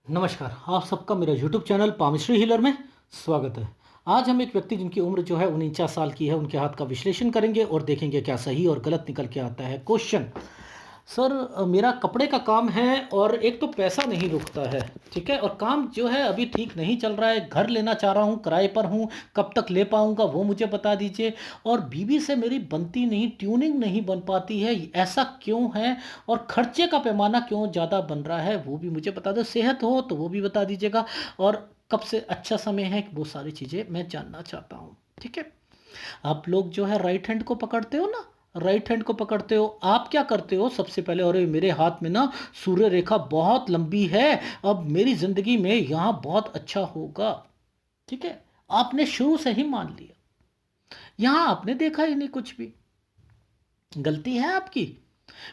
नमस्कार, आप सबका मेरा यूट्यूब चैनल पामिस्ट्री हीलर में स्वागत है। आज हम एक व्यक्ति जिनकी उम्र जो है 49 साल की है, उनके हाथ का विश्लेषण करेंगे और देखेंगे क्या सही और गलत निकल के आता है। क्वेश्चन: सर, मेरा कपड़े का काम है और एक तो पैसा नहीं रुकता है, ठीक है, और काम जो है अभी ठीक नहीं चल रहा है। घर लेना चाह रहा हूँ, किराए पर हूँ, कब तक ले पाऊँगा वो मुझे बता दीजिए। और बीवी से मेरी बनती नहीं, ट्यूनिंग नहीं बन पाती है, ऐसा क्यों है? और खर्चे का पैमाना क्यों ज़्यादा बन रहा है वो भी मुझे बता दो। सेहत हो तो वो भी बता दीजिएगा, और कब से अच्छा समय है, वो सारी चीज़ें मैं जानना चाहता हूँ, ठीक है। आप लोग जो है राइट हैंड को पकड़ते हो ना, राइट हैंड को पकड़ते हो, आप क्या करते हो सबसे पहले? और मेरे हाथ में ना सूर्य रेखा बहुत लंबी है, अब मेरी जिंदगी में यहाँ बहुत अच्छा होगा, ठीक है। आपने शुरू से ही मान लिया, यहाँ आपने देखा ही नहीं कुछ भी। गलती है आपकी।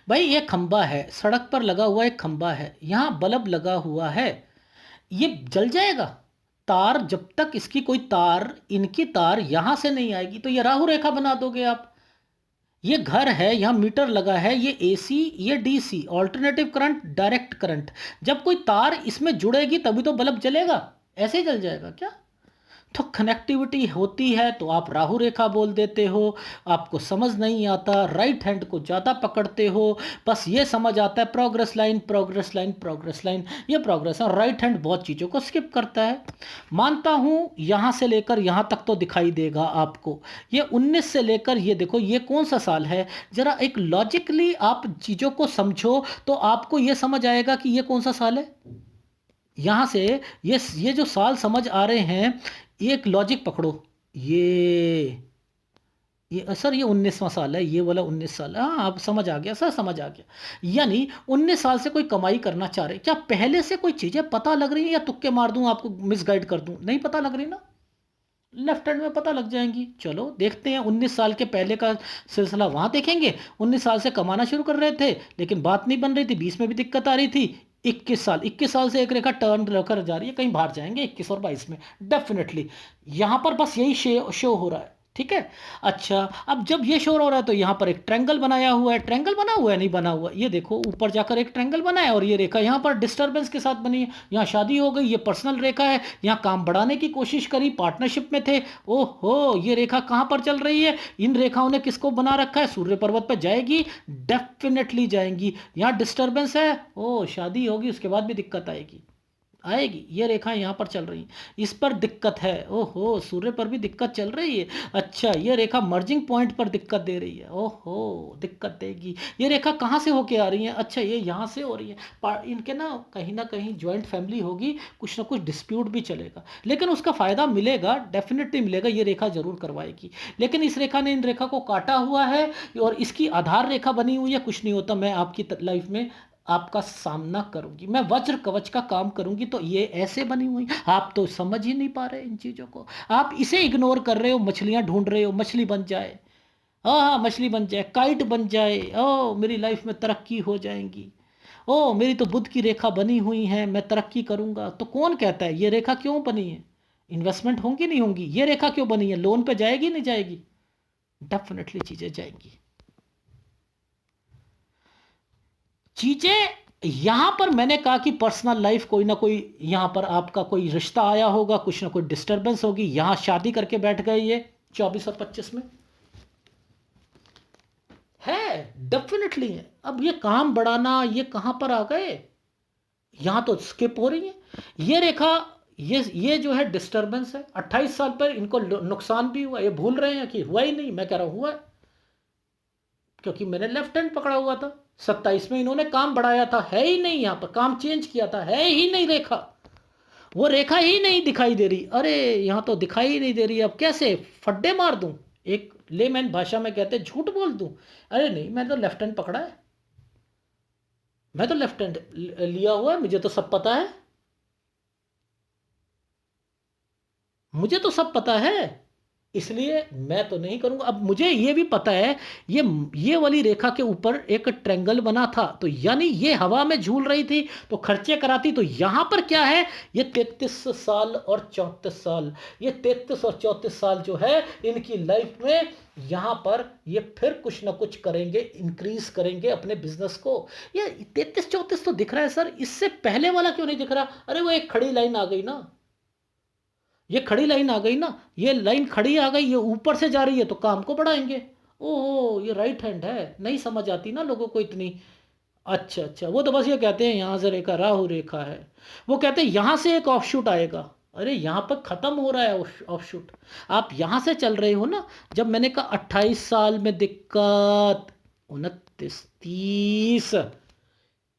भाई, ये खंबा है, सड़क पर लगा हुआ एक खंबा है, यहाँ बल्ब लगा हुआ है, ये जल जाएगा। तार, जब तक इसकी कोई तार, इनकी तार यहां से नहीं आएगी तो ये राहु रेखा बना दोगे आप। ये घर है, यहाँ मीटर लगा है, ये एसी, ये DC, alternative current, direct current. जब कोई तार इसमें जुड़ेगी तभी तो बल्ब जलेगा, ऐसे ही जल जाएगा क्या? तो कनेक्टिविटी होती है तो आप राहु रेखा बोल देते हो। आपको समझ नहीं आता, राइट हैंड को ज़्यादा पकड़ते हो। बस ये समझ आता है progress line, progress line, progress line, ये प्रोग्रेस है। राइट हैंड बहुत चीज़ों को स्किप करता है। मानता हूँ यहाँ से लेकर यहाँ तक तो दिखाई देगा आपको। ये 19 से लेकर ये देखो, ये कौन सा साल है? ज़रा एक लॉजिकली आप चीज़ों को समझो तो आपको ये समझ आएगा कि ये कौन सा साल है। यहाँ से ये जो साल समझ आ रहे हैं, एक लॉजिक पकड़ो। ये ये सर, ये 19वां साल है, ये वाला 19 साल। हाँ, आप समझ आ गया सर, समझ आ गया। यानी 19 साल से कोई कमाई करना चाह रहे, क्या पहले से कोई चीज़ें पता लग रही हैं या तुक्के मार दूं, आपको मिसगाइड कर दूं? नहीं पता लग रही ना, लेफ्ट हैंड में पता लग जाएंगी। चलो देखते हैं, 19 साल के पहले का सिलसिला वहाँ देखेंगे। 19 साल से कमाना शुरू कर रहे थे लेकिन बात नहीं बन रही थी, बीच में भी दिक्कत आ रही थी। 21 साल से एक रेखा टर्न होकर जा रही है, कहीं बाहर जाएंगे 21 और 22 में डेफिनेटली। यहाँ पर बस यही शो हो रहा है, ठीक है। अच्छा, अब जब ये शो हो रहा है तो यहाँ पर एक ट्रायंगल बनाया हुआ है। ट्रायंगल बना हुआ है, नहीं बना हुआ, ये देखो ऊपर जाकर एक ट्रायंगल बना है और ये रेखा यहाँ पर डिस्टरबेंस के साथ बनी है। यहाँ शादी हो गई, ये पर्सनल रेखा है। यहाँ काम बढ़ाने की कोशिश करी, पार्टनरशिप में थे। ओहो, ये रेखा कहाँ पर चल रही है? इन रेखाओं ने किसको बना रखा है? सूर्य पर्वत पर जाएगी, डेफिनेटली जाएंगी। यहाँ डिस्टरबेंस है, ओ शादी होगी उसके बाद भी दिक्कत आएगी, आएगी। ये रेखाएं यहाँ पर चल रही हैं, इस पर दिक्कत है। ओहो, सूर्य पर भी दिक्कत चल रही है। अच्छा, ये रेखा मर्जिंग पॉइंट पर दिक्कत दे रही है। ओहो, दिक्कत देगी। ये रेखा कहाँ से होके आ रही है? अच्छा, ये यहाँ से हो रही है। इनके ना कहीं ज्वाइंट फैमिली होगी, कुछ ना कुछ डिस्प्यूट भी चलेगा, लेकिन उसका फायदा मिलेगा, डेफिनेटली मिलेगा। ये रेखा जरूर करवाएगी। लेकिन इस रेखा ने इन रेखा को काटा हुआ है और इसकी आधार रेखा बनी हुई है। कुछ नहीं होता, मैं आपकी लाइफ में आपका सामना करूंगी, मैं वज्र कवच का काम करूंगी। तो ये ऐसे बनी हुई, आप तो समझ ही नहीं पा रहे इन चीजों को। आप इसे इग्नोर कर रहे हो, मछलियां ढूंढ रहे हो, मछली बन जाए। हाँ हाँ, मछली बन जाए, काइट बन जाए, ओ मेरी लाइफ में तरक्की हो जाएंगी। ओ, मेरी तो बुध की रेखा बनी हुई है, मैं तरक्की करूंगा। तो कौन कहता है? ये रेखा क्यों बनी है? इन्वेस्टमेंट होंगी नहीं होंगी? ये रेखा क्यों बनी है? लोन पे जाएगी नहीं जाएगी? डेफिनेटली चीजें जाएंगी। चीजें यहां पर मैंने कहा कि पर्सनल लाइफ, कोई ना कोई यहां पर आपका कोई रिश्ता आया होगा, कुछ ना कोई डिस्टरबेंस होगी। यहां शादी करके बैठ गए ये 24 और 25 में है, डेफिनेटली है। अब ये काम बढ़ाना, ये कहां पर आ गए? यहां तो स्किप हो रही है ये रेखा। ये जो है डिस्टरबेंस है। 28 साल पर इनको नुकसान भी हुआ, ये भूल रहे हैं कि हुआ ही नहीं। मैं कह रहा हूं हुआ है, क्योंकि मैंने लेफ्ट हैंड पकड़ा हुआ था। 27 में इन्होंने काम बढ़ाया था, है ही नहीं। यहां पर काम चेंज किया था, है ही नहीं रेखा। वो रेखा ही नहीं दिखाई दे रही। अरे, यहां तो दिखाई ही नहीं दे रही। अब कैसे फड्डे मार दूं? एक लेमैन भाषा में कहते हैं झूठ बोल दूं। अरे नहीं, मैंने तो लेफ्ट हैंड पकड़ा है, मैं तो लेफ्ट हैंड लिया हुआ है, मुझे तो सब पता है, मुझे तो सब पता है। इसलिए मैं तो नहीं करूंगा। अब मुझे ये भी पता है, ये ये वाली रेखा के ऊपर एक ट्रेंगल बना था, तो यानी ये हवा में झूल रही थी तो खर्चे कराती। तो यहां पर क्या है, ये 33 साल और 34 साल, ये 33 और 34 साल जो है इनकी लाइफ में, यहां पर ये फिर कुछ ना कुछ करेंगे, इंक्रीज करेंगे अपने बिजनेस को। ये 33 34 तो दिख रहा है सर, इससे पहले वाला क्यों नहीं दिख रहा? अरे वो एक खड़ी लाइन आ गई ना, ये खड़ी लाइन आ गई ना, ये लाइन खड़ी आ गई, ये ऊपर से जा रही है तो काम को बढ़ाएंगे। ओहो, ये राइट हैंड है, नहीं समझ आती ना लोगों को इतनी। अच्छा अच्छा, वो तो बस ये कहते हैं यहाँ से रेखा, राहु रेखा है, वो कहते हैं यहाँ से एक ऑफशूट आएगा। अरे यहाँ पर खत्म हो रहा है ऑफशूट, आप यहाँ से चल रहे हो ना। जब मैंने कहा 28 साल में दिक्कत, 29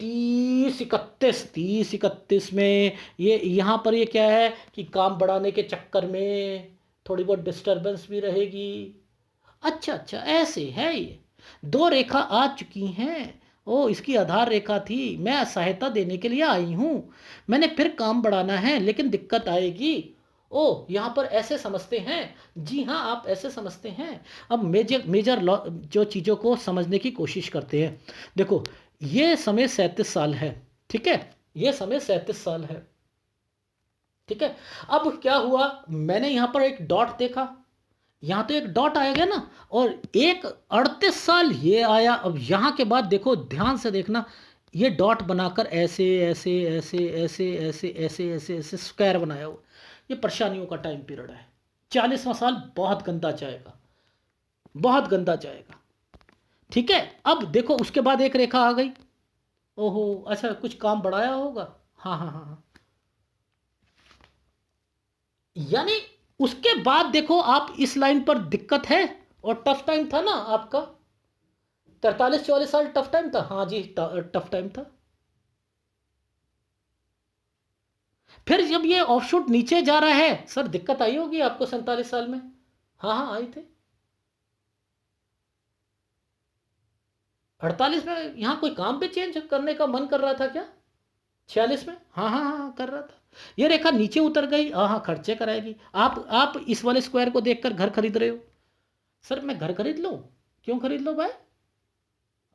30 30 31 में, ये यहाँ पर ये क्या है कि काम बढ़ाने के चक्कर में थोड़ी बहुत डिस्टरबेंस भी रहेगी। अच्छा अच्छा, ऐसे है ये, दो रेखा आ चुकी हैं। ओ, इसकी आधार रेखा थी, मैं सहायता देने के लिए आई हूँ, मैंने फिर काम बढ़ाना है लेकिन दिक्कत आएगी। ओ, यहाँ पर ऐसे समझते हैं। जी हाँ, आप ऐसे समझते हैं। अब मेजर मेजर जो चीज़ों को समझने की कोशिश करते हैं। देखो, ये समय 37 साल है, ठीक है, ये समय 37 साल है, ठीक है। अब क्या हुआ, मैंने यहां पर एक डॉट देखा, यहां तो एक डॉट आएगा ना, और एक 38 साल ये आया। अब यहां के बाद देखो, ध्यान से देखना, ये डॉट बनाकर ऐसे ऐसे ऐसे ऐसे ऐसे ऐसे ऐसे ऐसे स्क्वायर बनाया हुआ, ये परेशानियों का टाइम पीरियड है। 40वां साल बहुत गंदा जाएगा, बहुत गंदा जाएगा, ठीक है। अब देखो, उसके बाद एक रेखा आ गई। ओहो, अच्छा, कुछ काम बढ़ाया होगा। हाँ हाँ हाँ हाँ, यानी उसके बाद देखो, आप इस लाइन पर दिक्कत है, और टफ टाइम था ना आपका, 43 44 साल टफ टाइम था। हाँ जी, टफ टाइम था। फिर जब ये ऑफशूट नीचे जा रहा है, सर दिक्कत आई होगी आपको 47 साल में। हाँ हाँ, आई थे। 48 में यहां कोई काम पे चेंज करने का मन कर रहा था क्या? 46 में, हाँ हाँ हाँ हाँ, कर रहा था। ये रेखा नीचे उतर गई, हाँ हाँ, खर्चे कराएगी। आप इस वाले स्क्वायर को देखकर घर खरीद रहे हो। सर मैं घर खरीद लूं? क्यों खरीद लो भाई,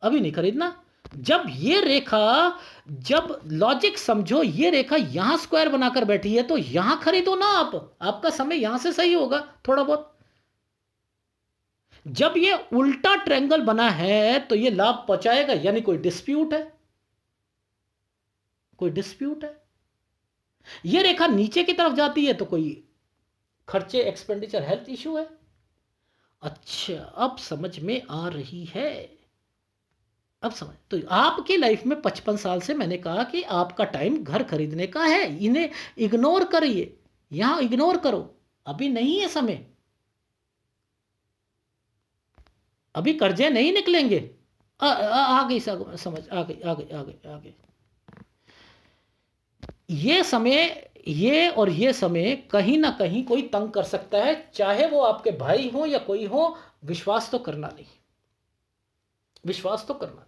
अभी नहीं खरीदना। जब ये रेखा, जब लॉजिक समझो, ये रेखा यहां स्क्वायर बनाकर बैठी है तो यहां खरीदो ना आप, आपका समय यहां से सही होगा थोड़ा बहुत। जब ये उल्टा ट्रायंगल बना है तो ये लाभ पहुंचाएगा, यानी कोई डिस्प्यूट है, कोई डिस्प्यूट है। ये रेखा नीचे की तरफ जाती है तो कोई खर्चे, एक्सपेंडिचर, हेल्थ इशू है। अच्छा, अब समझ में आ रही है, अब समझ। तो आपकी लाइफ में 55 साल से मैंने कहा कि आपका टाइम घर खरीदने का है, इन्हें इग्नोर करिए, यहां इग्नोर करो, अभी नहीं है समय, अभी कर्जे नहीं निकलेंगे। आ गई समझ, आ गई आ गई आ गई आ गई। ये समय, ये और ये समय कहीं ना कहीं कोई तंग कर सकता है, चाहे वो आपके भाई हो या कोई हो। विश्वास तो करना नहीं, विश्वास तो करना।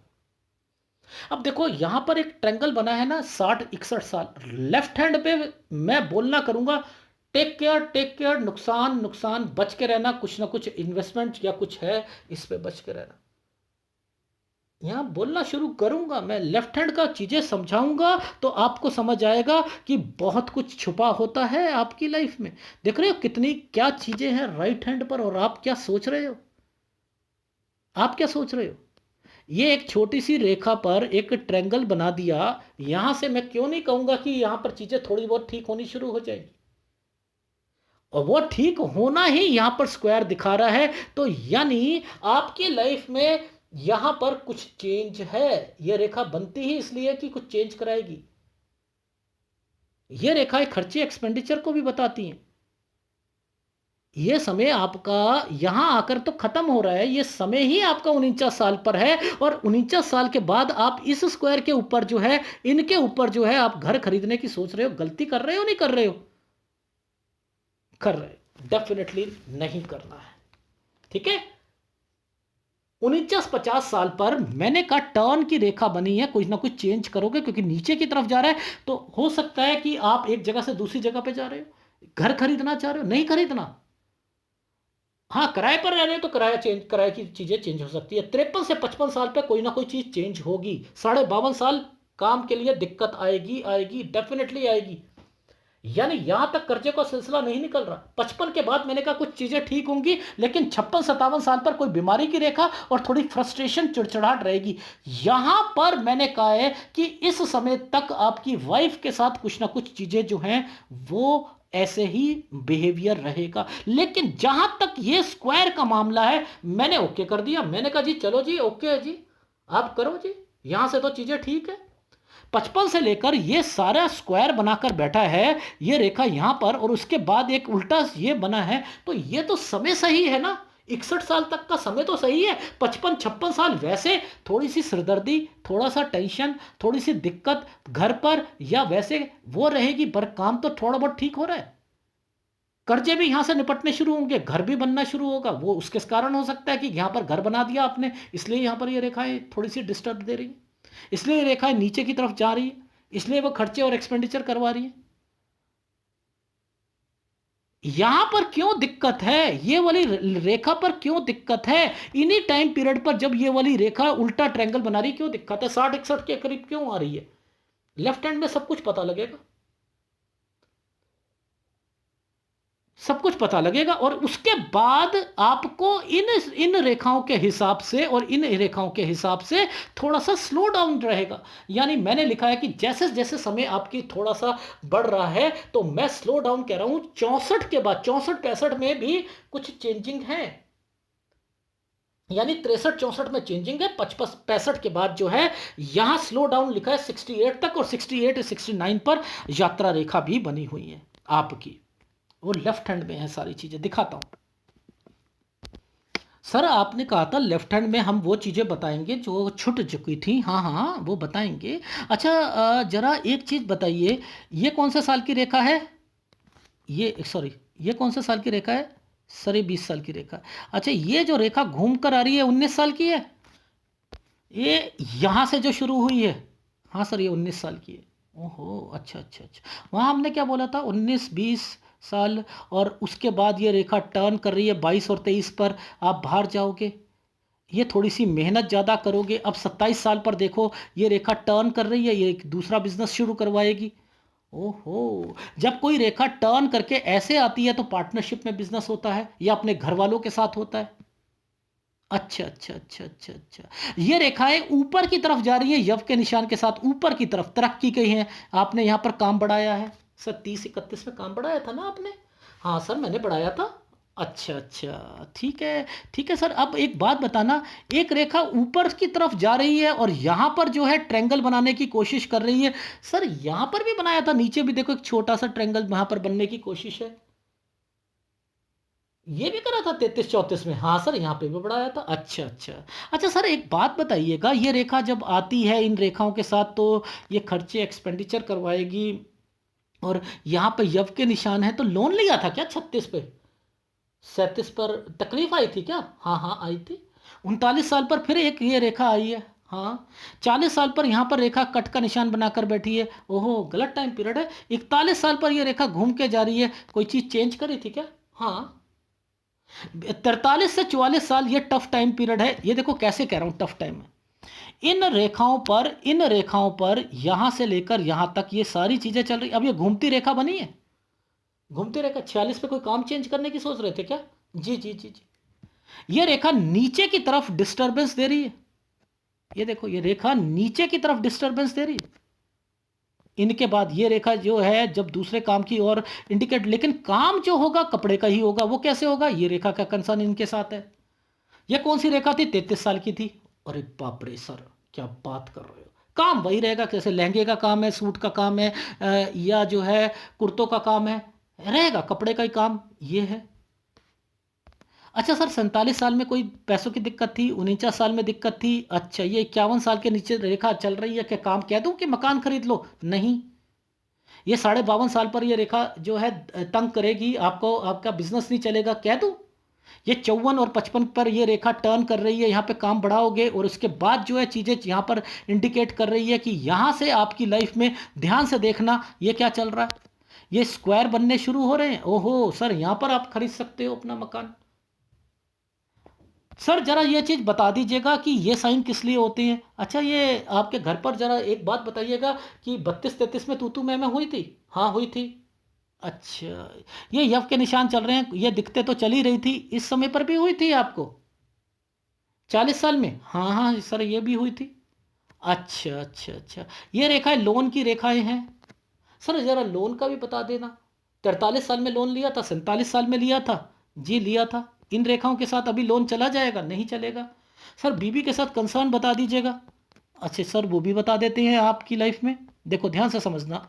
अब देखो, यहां पर एक ट्रैंगल बना है ना, 60 61 साल लेफ्ट हैंड पे, मैं बोलना करूंगा, टेक केयर टेक केयर, नुकसान नुकसान, बच के रहना, कुछ ना कुछ इन्वेस्टमेंट या कुछ है, इस पे बच के रहना। यहां बोलना शुरू करूंगा मैं, लेफ्ट हैंड का चीजें समझाऊंगा तो आपको समझ आएगा कि बहुत कुछ छुपा होता है आपकी लाइफ में। देख रहे हो कितनी क्या चीजें हैं राइट हैंड पर, और आप क्या सोच रहे हो, आप क्या सोच रहे हो। ये एक छोटी सी रेखा पर एक ट्रायंगल बना दिया, यहां से मैं क्यों नहीं कहूंगा कि यहां पर चीजें थोड़ी बहुत ठीक होनी शुरू हो जाएंगी, और वो ठीक होना ही यहां पर स्क्वायर दिखा रहा है। तो यानी आपकी लाइफ में यहां पर कुछ चेंज है, ये रेखा बनती ही इसलिए कि कुछ चेंज कराएगी। ये रेखाएं खर्चे, एक्सपेंडिचर को भी बताती हैं। ये समय आपका यहां आकर तो खत्म हो रहा है, ये समय ही आपका 49 साल पर है, और 49 साल के बाद आप इस स्क्वायर के ऊपर जो है, इनके ऊपर जो है, आप घर खरीदने की सोच रहे हो। गलती कर रहे हो, नहीं कर रहे हो? कर रहे हो, डेफिनेटली नहीं करना है, ठीक है। 49 50 साल पर मैंने कहा टर्न की रेखा बनी है, कुछ ना कुछ चेंज करोगे, क्योंकि नीचे की तरफ जा रहा है। तो हो सकता है कि आप एक जगह से दूसरी जगह पे जा रहे हो, घर खरीदना चाह रहे हो, नहीं खरीदना, हाँ, किराए पर रह रहे हैं तो किराए की चीजें चेंज हो सकती है। 53 से 55 साल पे कोई ना कोई चीज चेंज होगी। 52.5 साल काम के लिए दिक्कत आएगी, आएगी, डेफिनेटली आएगी। यानी यहां तक कर्जे का सिलसिला नहीं निकल रहा। 55 के बाद मैंने कहा कुछ चीजें ठीक होंगी, लेकिन 56-57 साल पर कोई बीमारी की रेखा और थोड़ी फ्रस्ट्रेशन, चिड़चिड़ाहट रहेगी। यहां पर मैंने कहा है कि इस समय तक आपकी वाइफ के साथ कुछ ना कुछ चीजें जो हैं वो ऐसे ही बिहेवियर रहेगा। लेकिन जहां तक ये स्क्वायर का मामला है, मैंने ओके कर दिया। मैंने कहा जी चलो जी, ओके है जी, आप करो जी, यहां से तो चीजें ठीक है। 55 से लेकर ये सारा स्क्वायर बनाकर बैठा है, ये रेखा यहां पर, और उसके बाद एक उल्टा ये बना है, तो ये तो समय सही है ना। 61 साल तक का समय तो सही है। 55-56 साल वैसे थोड़ी सी सिरदर्दी, थोड़ा सा टेंशन, थोड़ी सी दिक्कत घर पर या वैसे वो रहेगी, पर काम तो थोड़ा बहुत ठीक हो रहा है। कर्जे भी यहां से निपटने शुरू होंगे, घर भी बनना शुरू होगा। वो उसके कारण हो सकता है कि यहां पर घर बना दिया आपने, इसलिए यहां पर ये रेखाएं थोड़ी सी डिस्टर्ब दे रही है, इसलिए ये रेखाएं नीचे की तरफ जा रही है, इसलिए वो खर्चे और एक्सपेंडिचर करवा रही है। यहां पर क्यों दिक्कत है, ये वाली रेखा पर क्यों दिक्कत है, इन्हीं टाइम पीरियड पर जब ये वाली रेखा उल्टा ट्रायंगल बना रही, क्यों दिक्कत है, 60-61 के करीब क्यों आ रही है। लेफ्ट हैंड में सब कुछ पता लगेगा, सब कुछ पता लगेगा। और उसके बाद आपको इन इन रेखाओं के हिसाब से और इन रेखाओं के हिसाब से थोड़ा सा स्लो डाउन रहेगा। यानी मैंने लिखा है कि जैसे जैसे समय आपकी थोड़ा सा बढ़ रहा है, तो मैं स्लो डाउन कह रहा हूं। 64 के बाद, 64-65 में भी कुछ चेंजिंग है, यानी 63-64 में चेंजिंग है। 55-65 के बाद जो है यहां स्लो डाउन लिखा है 68 तक, और 68-69 पर यात्रा रेखा भी बनी हुई है आपकी। वो लेफ्ट हैंड में है, सारी चीजें दिखाता हूं। सर आपने कहा था लेफ्ट हैंड में हम वो चीजें बताएंगे जो छूट चुकी थी। हाँ हाँ, वो बताएंगे। अच्छा, जरा एक चीज बताइए, ये कौन सा साल की रेखा है, ये सॉरी, ये कौन सा साल की रेखा है सर, ये 20 साल की रेखा। अच्छा, ये जो रेखा घूम कर आ रही है 19 साल की है, ये यहां से जो शुरू हुई है। हाँ सर, ये 19 साल की है। ओहो, अच्छा अच्छा अच्छा, वहाँ हमने क्या बोला था, 19-20 साल, और उसके बाद ये रेखा टर्न कर रही है 22 और 23 पर, आप बाहर जाओगे, ये थोड़ी सी मेहनत ज़्यादा करोगे। अब 27 साल पर देखो, ये रेखा टर्न कर रही है, ये एक दूसरा बिजनेस शुरू करवाएगी। ओहो, जब कोई रेखा टर्न करके ऐसे आती है तो पार्टनरशिप में बिजनेस होता है या अपने घर वालों के साथ होता है। अच्छा अच्छा अच्छा अच्छा अच्छा, ये रेखाएं ऊपर की तरफ जा रही है, यव के निशान के साथ ऊपर की तरफ तरक्की की है। आपने यहाँ पर काम बढ़ाया है सर, 30-31 में काम बढ़ाया था ना आपने। हाँ सर, मैंने बढ़ाया था। अच्छा अच्छा, ठीक है, ठीक है सर। अब एक बात बताना, एक रेखा ऊपर की तरफ जा रही है और यहाँ पर जो है ट्रेंगल बनाने की कोशिश कर रही है। सर यहाँ पर भी बनाया था, नीचे भी देखो एक छोटा सा ट्रेंगल वहां पर बनने की कोशिश है। ये भी करा था 33-34 में। हाँ सर, यहाँ पे भी बढ़ाया था। अच्छा अच्छा अच्छा सर, एक बात बताइएगा, ये रेखा जब आती है इन रेखाओं के साथ तो ये खर्चे एक्सपेंडिचर करवाएगी, और यहाँ पे यव के निशान है, तो लोन लिया था क्या 36 पे, 37 पर तकलीफ आई थी क्या। हाँ हाँ आई थी। 39 साल पर फिर एक ये रेखा आई है। हाँ, 40 साल पर यहाँ पर रेखा कट का निशान बनाकर बैठी है। ओहो, गलत टाइम पीरियड है। 41 साल पर ये रेखा घूम के जा रही है, कोई चीज़ चेंज करी थी क्या। हाँ, 43 से 44 साल ये टफ टाइम पीरियड है। ये देखो कैसे कह रहा हूं टफ टाइम है। इन रेखाओं पर यहां से लेकर यहां तक ये सारी चीजें चल रही। अब ये घूमती रेखा बनी है, घूमती रेखा 46 पे कोई काम चेंज करने की सोच रहे थे क्या। जी जी जी जी, ये रेखा नीचे की तरफ डिस्टरबेंस दे रही है। ये देखो, ये रेखा नीचे की तरफ डिस्टरबेंस दे रही है। इनके बाद ये रेखा जो है जब दूसरे काम की ओर इंडिकेट, लेकिन काम जो होगा कपड़े का ही होगा। वो कैसे होगा, ये रेखा का कंसर्न इनके साथ है। ये कौन सी रेखा थी, 33 साल की थी। अरे बाप रे सर, क्या बात कर रहे हो। काम वही रहेगा, कैसे लहंगे का काम है, सूट का काम है, या जो है कुर्तों का काम है, रहेगा कपड़े का ही काम ये है। अच्छा सर, 47 साल में कोई पैसों की दिक्कत थी, 49 साल में दिक्कत थी। अच्छा, ये 51 साल के नीचे रेखा चल रही है, क्या काम कह दूं कि मकान खरीद लो, नहीं। ये 52.5 साल पर ये रेखा जो है तंग करेगी आपको, आपका बिजनेस नहीं चलेगा, कह दूं। ये 54 और 55 पर ये रेखा टर्न कर रही है, यहाँ पे काम बढ़ाओगे, और उसके बाद जो है चीज़ें यहाँ पर इंडिकेट कर रही है कि यहाँ से आपकी लाइफ में, ध्यान से देखना ये क्या चल रहा है, ये स्क्वायर बनने शुरू हो रहे हैं। ओहो सर, यहाँ पर आप खरीद सकते हो अपना मकान। सर जरा ये चीज़ बता दीजिएगा कि ये साइन किस लिए होते हैं। अच्छा ये आपके घर पर जरा एक बात बताइएगा कि 32-33 में तूतू मैं हुई थी। हाँ हुई थी। अच्छा ये यव के निशान चल रहे हैं, ये दिखते तो चल ही रही थी, इस समय पर भी हुई थी आपको 40 साल में। हाँ हाँ सर ये भी हुई थी। अच्छा अच्छा अच्छा, ये रेखाएं लोन की रेखाएं हैं। सर जरा लोन का भी बता देना। 43 साल में लोन लिया था, 47 साल में लिया था। जी लिया था। इन रेखाओं के साथ अभी लोन चला जाएगा? नहीं चलेगा। सर बीबी के साथ कंसर्न बता दीजिएगा। अच्छा सर वो भी बता देते हैं आपकी लाइफ में। देखो ध्यान से समझना,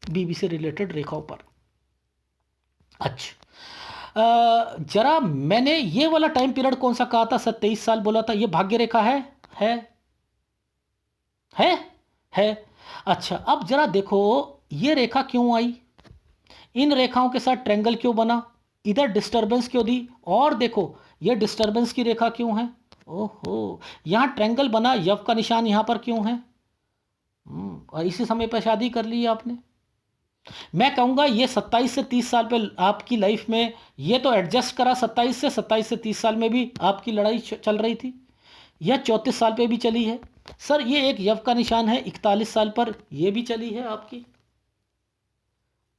बीबी से रिलेटेड रेखाओं पर। अच्छा जरा मैंने ये वाला टाइम पीरियड कौन सा कहा था? 27 साल बोला था। ये भाग्य रेखा है है है। अच्छा अब जरा देखो ये रेखा क्यों आई, इन रेखाओं के साथ ट्रेंगल क्यों बना, इधर डिस्टरबेंस क्यों दी, और देखो ये डिस्टरबेंस की रेखा क्यों है। ओहो यहाँ ट्रेंगल बना, यव का निशान यहाँ पर क्यों है। और इसी समय पर शादी कर ली आपने। मैं कहूँगा ये 27 से 30 साल पे आपकी लाइफ में ये तो एडजस्ट करा, 27 से 30 साल में भी आपकी लड़ाई चल रही थी। यह 34 साल पे भी चली है। सर ये एक यव का निशान है, 41 साल पर ये भी चली है आपकी।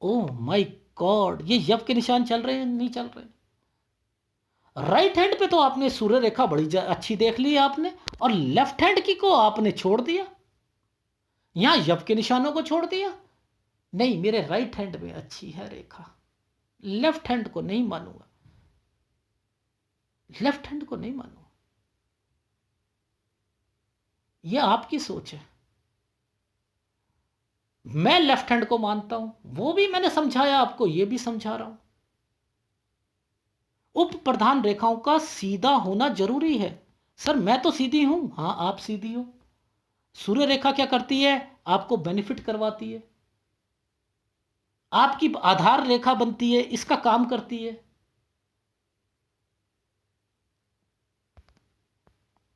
ओह माय गॉड, ये यव के निशान चल रहे हैं नहीं चल रहे। राइट हैंड पे तो आपने सूर्य रेखा बड़ी अच्छी देख ली आपने, और लेफ्ट हैंड की को आपने छोड़ दिया, यहां यव के निशानों को छोड़ दिया। नहीं मेरे राइट हैंड में अच्छी है रेखा, लेफ्ट हैंड को नहीं मानूंगा, लेफ्ट हैंड को नहीं मानूंगा। यह आपकी सोच है, मैं लेफ्ट हैंड को मानता हूं, वो भी मैंने समझाया आपको, यह भी समझा रहा हूं। उप प्रधान रेखाओं का सीधा होना जरूरी है। सर मैं तो सीधी हूं। हाँ आप सीधी हो। सूर्य रेखा क्या करती है, आपको बेनिफिट करवाती है, आपकी आधार रेखा बनती है, इसका काम करती है।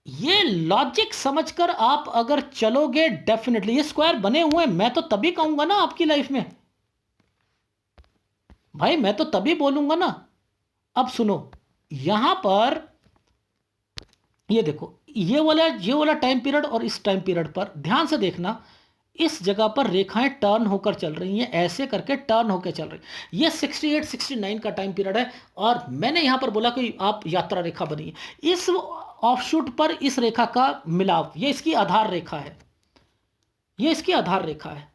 ये लॉजिक समझकर आप अगर चलोगे डेफिनेटली ये स्क्वायर बने हुए हैं। मैं तो तभी कहूंगा ना आपकी लाइफ में भाई, मैं तो तभी बोलूंगा ना। अब सुनो यहां पर ये देखो, ये वाला टाइम पीरियड और इस टाइम पीरियड पर ध्यान से देखना, इस जगह पर रेखाएं टर्न होकर चल रही हैं, ऐसे करके टर्न होकर चल रही हैं। ये 68 69 का टाइम पीरियड है, और मैंने यहां पर बोला कि आप यात्रा रेखा बनी है। इस ऑफशूट पर इस रेखा का मिलाव, ये इसकी आधार रेखा है, ये इसकी आधार रेखा है।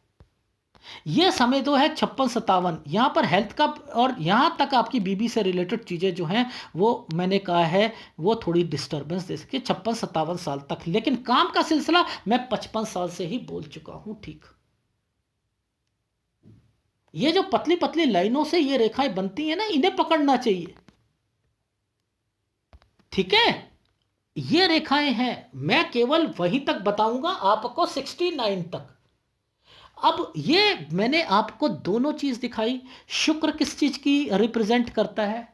ये समय तो है 56-57, यहाँ पर हेल्थ का, और यहाँ तक आपकी बीबी से रिलेटेड चीज़ें जो हैं वो मैंने कहा है वो थोड़ी डिस्टर्बेंस दे सके 56-57 साल तक, लेकिन काम का सिलसिला मैं 55 साल से ही बोल चुका हूँ। ठीक, ये जो पतली पतली लाइनों से ये रेखाएं बनती हैं ना, इन्हें पकड़ना चाहिए। ठीक है, ये रेखाएं हैं, मैं केवल वहीं तक बताऊंगा आपको 69 तक। अब ये मैंने आपको दोनों चीज दिखाई। शुक्र किस चीज की रिप्रेजेंट करता है?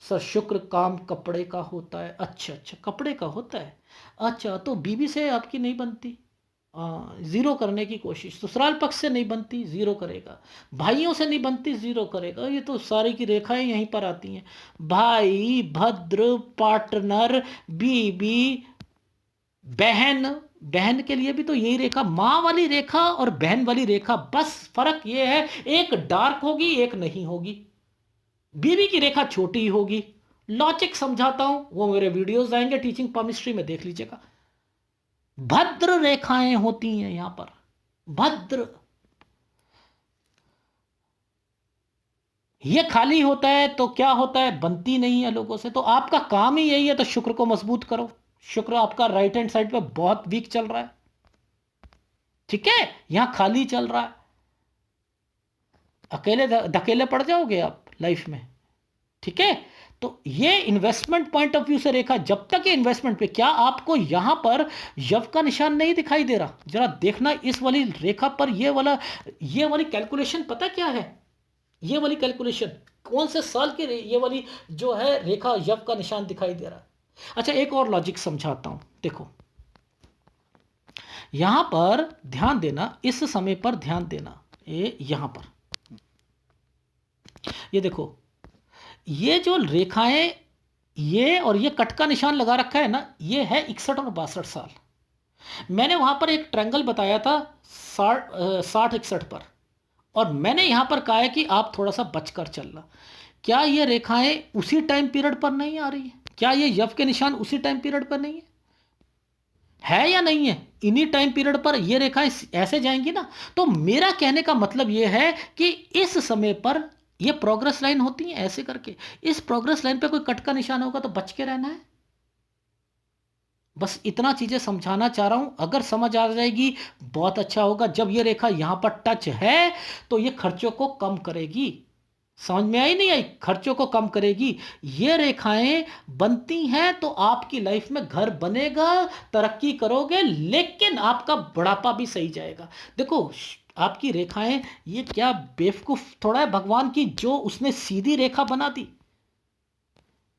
सर शुक्र काम कपड़े का होता है। अच्छा अच्छा कपड़े का होता है। अच्छा तो बीबी से आपकी नहीं बनती, जीरो करने की कोशिश, ससुराल पक्ष से नहीं बनती, जीरो करेगा, भाइयों से नहीं बनती, जीरो करेगा। ये तो सारी की रेखाएं यहीं पर आती हैं, भाई, भद्र, पार्टनर, बीबी, बहन। बहन के लिए भी तो यही रेखा, माँ वाली रेखा और बहन वाली रेखा, बस फर्क ये है एक डार्क होगी एक नहीं होगी। बीवी की रेखा छोटी होगी। लॉजिक समझाता हूं, वो मेरे वीडियोस आएंगे टीचिंग पामिस्ट्री में, देख लीजिएगा। भद्र रेखाएं होती हैं यहां पर, भद्र। ये खाली होता है तो क्या होता है, बनती नहीं है लोगों से। तो आपका काम ही यही है, तो शुक्र को मजबूत करो। शुक्र आपका राइट हैंड साइड पे बहुत वीक चल रहा है। ठीक है, यहां खाली चल रहा है, अकेले धकेले पड़ जाओगे आप लाइफ में। ठीक है, तो ये इन्वेस्टमेंट पॉइंट ऑफ व्यू से रेखा, जब तक ये इन्वेस्टमेंट पे, क्या आपको यहां पर यव का निशान नहीं दिखाई दे रहा? जरा देखना इस वाली रेखा पर, ये वाली कैलकुलेशन पता क्या है? ये वाली कैलकुलेशन कौन से साल की ये वाली जो है रेखा यव का निशान दिखाई दे रहा है? अच्छा एक और लॉजिक समझाता हूं, देखो यहां पर ध्यान देना, इस समय पर ध्यान देना, ये यहां पर ये देखो, ये जो रेखाएं ये और ये कट का निशान लगा रखा है ना, ये है 61 और 62 साल। मैंने वहां पर एक ट्रायंगल बताया था 60-61 पर, और मैंने यहां पर कहा है कि आप थोड़ा सा बचकर चलना। क्या ये रेखाएं उसी टाइम पीरियड पर नहीं आ रही है? क्या ये यव के निशान उसी टाइम पीरियड पर नहीं है या नहीं है? इन्हीं टाइम पीरियड पर ये रेखाएं ऐसे जाएंगी ना। तो मेरा कहने का मतलब ये है कि इस समय पर ये प्रोग्रेस लाइन होती है ऐसे करके, इस प्रोग्रेस लाइन पे कोई कट का निशान होगा तो बच के रहना है। बस इतना चीजें समझाना चाह रहा हूं, अगर समझ आ जाएगी बहुत अच्छा होगा। जब ये रेखा यहां पर टच है तो ये खर्चों को कम करेगी। समझ में आई नहीं आई? खर्चों को कम करेगी। ये रेखाएं बनती हैं तो आपकी लाइफ में घर बनेगा, तरक्की करोगे, लेकिन आपका बुढ़ापा भी सही जाएगा। देखो, आपकी रेखाएं, ये क्या बेवकूफ थोड़ा है भगवान की, जो उसने सीधी रेखा बना दी,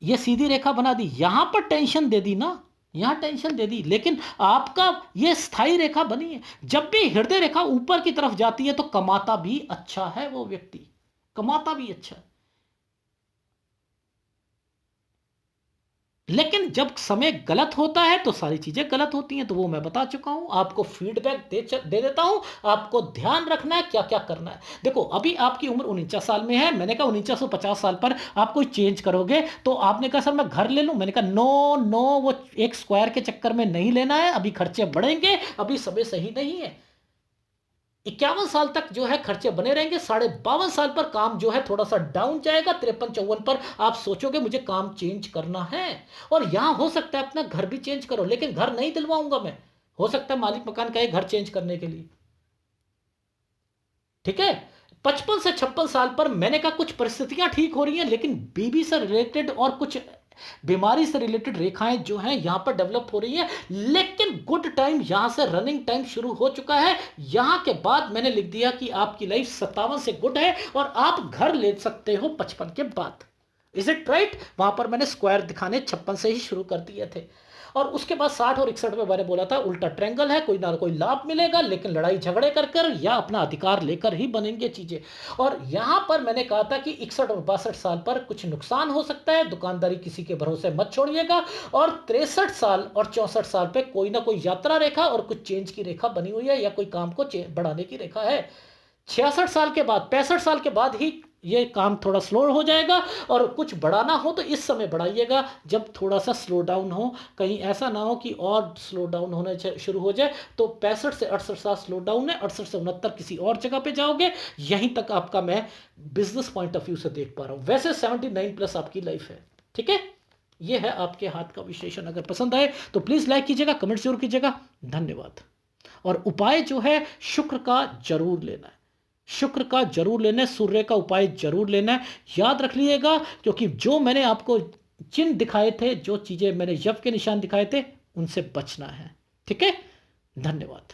ये सीधी रेखा बना दी, यहां पर टेंशन दे दी ना, यहां टेंशन दे दी, लेकिन आपका ये स्थायी रेखा बनी है। जब भी हृदय रेखा ऊपर की तरफ जाती है तो कमाता भी अच्छा है वो व्यक्ति, कमाता भी अच्छा है। लेकिन जब समय गलत होता है तो सारी चीजें गलत होती हैं, तो वो मैं बता चुका हूं, आपको फीडबैक दे देता हूं। आपको ध्यान रखना है क्या क्या करना है। देखो, अभी आपकी उम्र 49 साल में है, मैंने कहा 4950 साल पर आप कोई चेंज करोगे, तो आपने कहा सर मैं घर ले लूं, मैंने कहा नो नो, वो एक स्क्वायर के चक्कर में नहीं लेना है, अभी खर्चे बढ़ेंगे, अभी समय सही नहीं है। 51 साल तक जो है खर्चे बने रहेंगे, 52.5 साल पर काम जो है थोड़ा सा डाउन जाएगा, 53-54 पर आप सोचोगे मुझे काम चेंज करना है। और यहां हो सकता है अपना घर भी चेंज करो, लेकिन घर नहीं दिलवाऊंगा मैं, हो सकता है मालिक मकान कहे घर चेंज करने के लिए, ठीक है। 55 से 56 साल पर मैंने कहा कुछ परिस्थितियां ठीक हो रही हैं, लेकिन बीबी से रिलेटेड और कुछ बीमारी से रिलेटेड रेखाएं जो हैं यहां पर डेवलप हो रही है, लेकिन गुड टाइम यहां से रनिंग टाइम शुरू हो चुका है। यहां के बाद मैंने लिख दिया कि आपकी लाइफ 57 से गुड है और आप घर ले सकते हो 55 के बाद। Is it right? वहां पर मैंने स्क्वायर दिखाने 56 से ही शुरू कर दिए थे, और उसके बाद 60 और 61 में मैंने बोला था उल्टा ट्रैंगल है, कोई ना कोई लाभ मिलेगा, लेकिन लड़ाई झगड़े कर कर या अपना अधिकार लेकर ही बनेंगे चीजें। और यहां पर मैंने कहा था कि 61 और 62 साल पर कुछ नुकसान हो सकता है, दुकानदारी किसी के भरोसे मत छोड़िएगा। और 63 साल और 64 साल पे कोई ना कोई यात्रा रेखा और कुछ चेंज की रेखा बनी हुई है, या कोई काम को बढ़ाने की रेखा है। 66 साल के बाद, 65 साल के बाद ही ये काम थोड़ा स्लो हो जाएगा, और कुछ बढ़ाना हो तो इस समय बढ़ाइएगा जब थोड़ा सा स्लो डाउन हो। कहीं ऐसा ना हो कि और स्लो डाउन होने शुरू हो जाए। तो 65 से 68 साल स्लो डाउन है, 68 से 69 किसी और जगह पे जाओगे। यहीं तक आपका मैं बिजनेस पॉइंट ऑफ व्यू से देख पा रहा हूं। वैसे 79+ आपकी लाइफ है, ठीक है। ये है आपके हाथ का विश्लेषण। अगर पसंद आए तो प्लीज लाइक कीजिएगा, कमेंट जरूर कीजिएगा। धन्यवाद। और उपाय जो है शुक्र का जरूर लेना है, शुक्र का जरूर लेना है, सूर्य का उपाय जरूर लेना है। याद रख लीजिएगा, क्योंकि जो मैंने आपको चिन्ह दिखाए थे, जो चीजें मैंने यव के निशान दिखाए थे, उनसे बचना है, ठीक है। धन्यवाद।